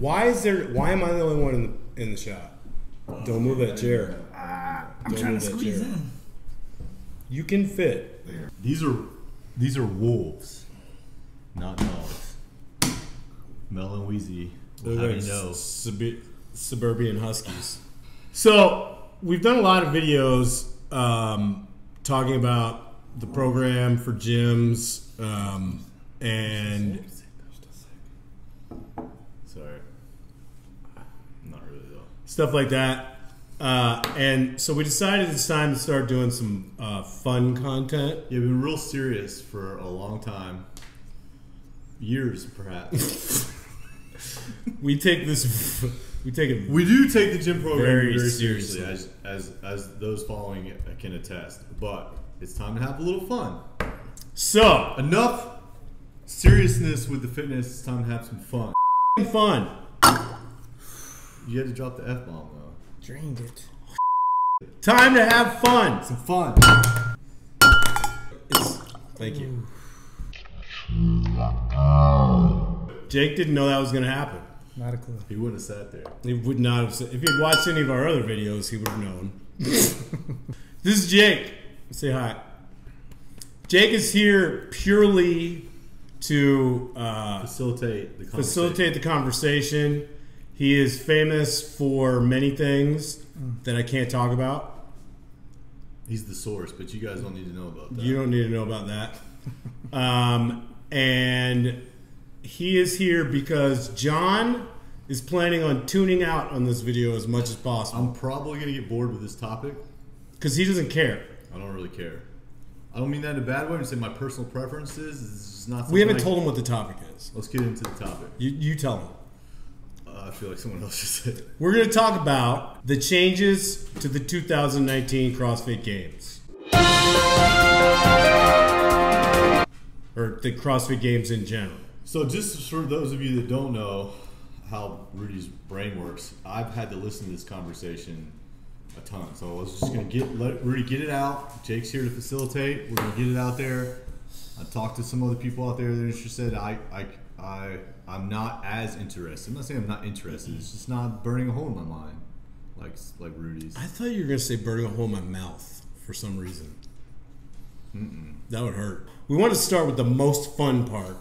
Why am I the only one in the shot? Don't move that chair. I'm trying to squeeze in. You can fit. These are wolves, not dogs. Mel and Wheezy. How do you know? Suburban Huskies. So we've done a lot of videos talking about the program for gyms and. Sorry, not really though. Stuff like that. And so we decided it's time to start doing some fun content. Yeah, we've been real serious for a long time. Years, perhaps. We do take the gym program very seriously, as those following it can attest. But it's time to have a little fun. So enough seriousness with the fitness. It's time to have some fun. Fun. You had to drop the F-bomb though. Drained it. Time to have fun. Some fun. Thank you. Jake didn't know that was going to happen. Not a clue. He wouldn't have sat there. He would not have. If he'd watched any of our other videos, he would have known. This is Jake. Say hi. Jake is here purely to facilitate the conversation. He is famous for many things that I can't talk about. He's the source, but you guys don't need to know about that. You don't need to know about that. And he is here because John is planning on tuning out on this video as much as possible. I'm probably going to get bored with this topic. Because he doesn't care. I don't really care. I don't mean that in a bad way. I'm saying my personal preferences is just not something. We haven't told him what the topic is. Let's get into the topic. You tell him. I feel like someone else just said it. We're going to talk about the changes to the 2019 CrossFit Games. Or the CrossFit Games in general. So just for those of you that don't know how Rudy's brain works, I've had to listen to this conversation a ton. So I was just going to let Rudy get it out. Jake's here to facilitate. We're going to get it out there. I talked to some other people out there that are interested. I'm not as interested. I'm not saying I'm not interested. It's just not burning a hole in my mind like Rudy's. I thought you were going to say burning a hole in my mouth for some reason. That would hurt. We want to start with the most fun part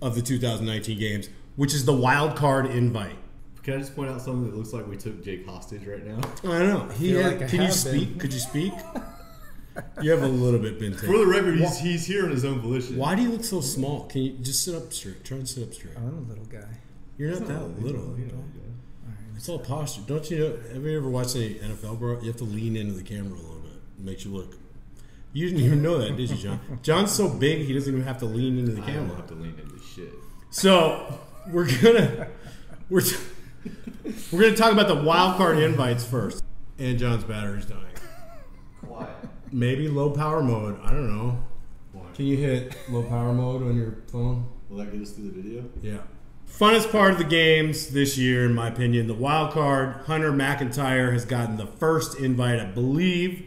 of the 2019 games, which is the wild card invite. Can I just point out something that looks like we took Jake hostage right now? I know. Can you speak? Could you speak? You have a little bit been taken. For the record, he's here on his own volition. Why do you look so small? Can you just sit up straight? Try and sit up straight. I'm a little guy. You're not that little. It's all posture. Don't you know? Have you ever watched any NFL, bro? You have to lean into the camera a little bit. It makes you look. You didn't even know that, did you, John? John's so big he doesn't even have to lean into the camera. I don't have to lean into shit. So we're gonna talk about the wild card invites first. And John's battery's dying. Why? Maybe low power mode. I don't know. Why? Can you hit low power mode on your phone? Will that get us through the video? Yeah. Funnest part of the games this year, in my opinion, the wild card. Hunter McIntyre has gotten the first invite, I believe,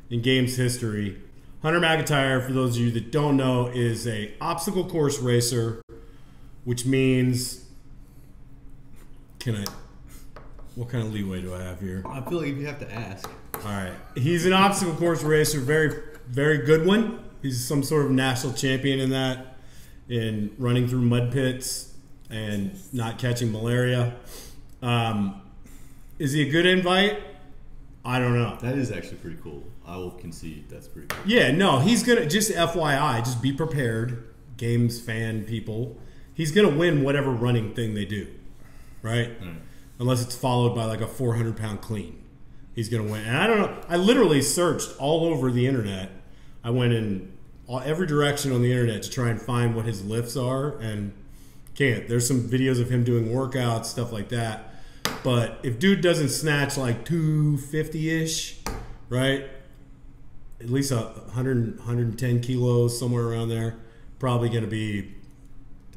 in games history. Hunter McIntyre, for those of you that don't know, is a obstacle course racer, which means, what kind of leeway do I have here? I feel like you have to ask. All right. He's an obstacle course racer, very, very good one. He's some sort of national champion in that, in running through mud pits and not catching malaria. Is he a good invite? I don't know. That is actually pretty cool. I will concede that's pretty cool. Yeah, no, he's going to, just FYI, just be prepared, games fan people. He's going to win whatever running thing they do, right? Unless it's followed by like a 400-pound clean. He's going to win. And I don't know. I literally searched all over the internet. I went in every direction on the internet to try and find what his lifts are, and can't. There's some videos of him doing workouts, stuff like that. But if dude doesn't snatch like 250-ish, right? At least 110 kilos, somewhere around there, probably going to be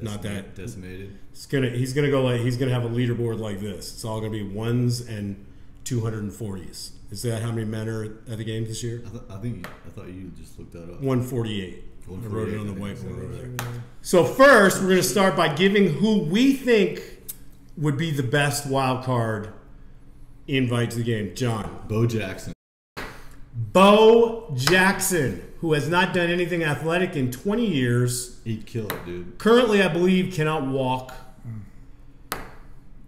not that decimated. He's gonna have a leaderboard like this. It's all gonna be 1s and 240s. Is that how many men are at the games this year? I thought you just looked that up. 148. I wrote it on the whiteboard over there. So first, we're gonna start by giving who we think would be the best wild card invite to the game? John. Bo Jackson. Bo Jackson, who has not done anything athletic in 20 years. He'd kill it, dude. Currently, I believe, cannot walk.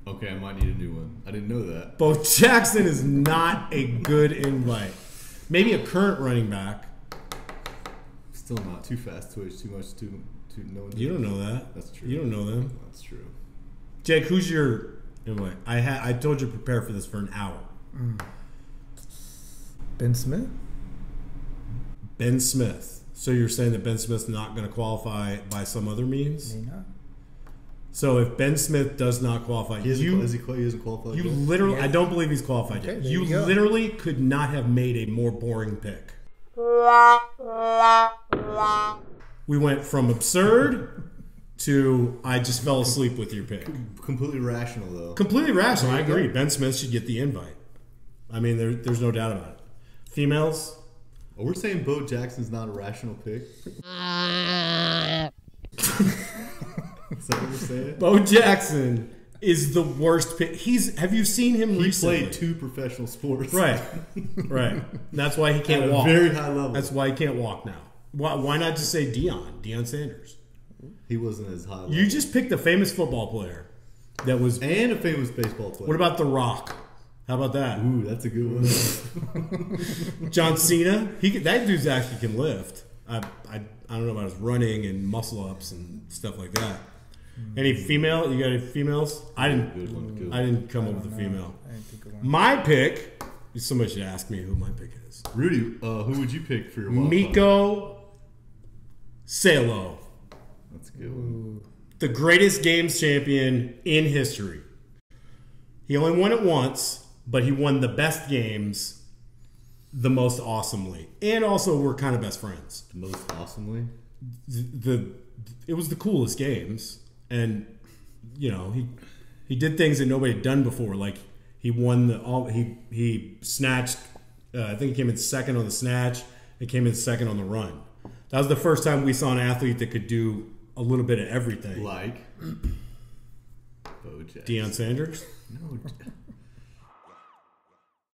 Okay, I might need a new one. I didn't know that. Bo Jackson is not a good invite. Maybe a current running back. Still not. Too fast twitch, too much, too no. You don't know that. That's true. You don't know them. That's true. Jake, who's your invite? I told you to prepare for this for an hour. Ben Smith? Ben Smith. So you're saying that Ben Smith's not going to qualify by some other means? May not. So if Ben Smith does not qualify, He hasn't qualified. you yet? literally, Yeah. I don't believe he's qualified Okay, yet. there You you go. literally could not have made a more boring pick. We went from absurd to I just fell asleep with your pick. Completely rational though. Completely rational. I agree. Ben Smith should get the invite. I mean, there's no doubt about it. Females, Oh, we're saying Bo Jackson's not a rational pick. Is that what we're saying? Bo Jackson is the worst pick. Have you seen him He recently? played 2 professional sports. Right. That's why he can't At a walk. very high level. That's why he can't walk now. Why not just say Deion Sanders? He wasn't as high level. You just picked a famous football player that was. And a famous baseball player. What about The Rock? How about that? Ooh, that's a good one. John Cena? That dude's actually can lift. I don't know about his running and muscle ups and stuff like that. Any female? You got any females? I Good didn't. one, good. I didn't come up with a female. I didn't think of one. My pick. Somebody should ask me who my pick is. Rudy, who would you pick for your wild card? Miko Salo, That's a good one. the greatest games champion in history. He only won it once, but he won the best games the most awesomely. And also, we're kind of best friends. The most awesomely. It was the coolest games. And, you know, he did things that nobody had done before. Like, he won he snatched, I think he came in second on the snatch. He came in second on the run. That was the first time we saw an athlete that could do a little bit of everything. Like Bo Jackson. Deion Sanders? No,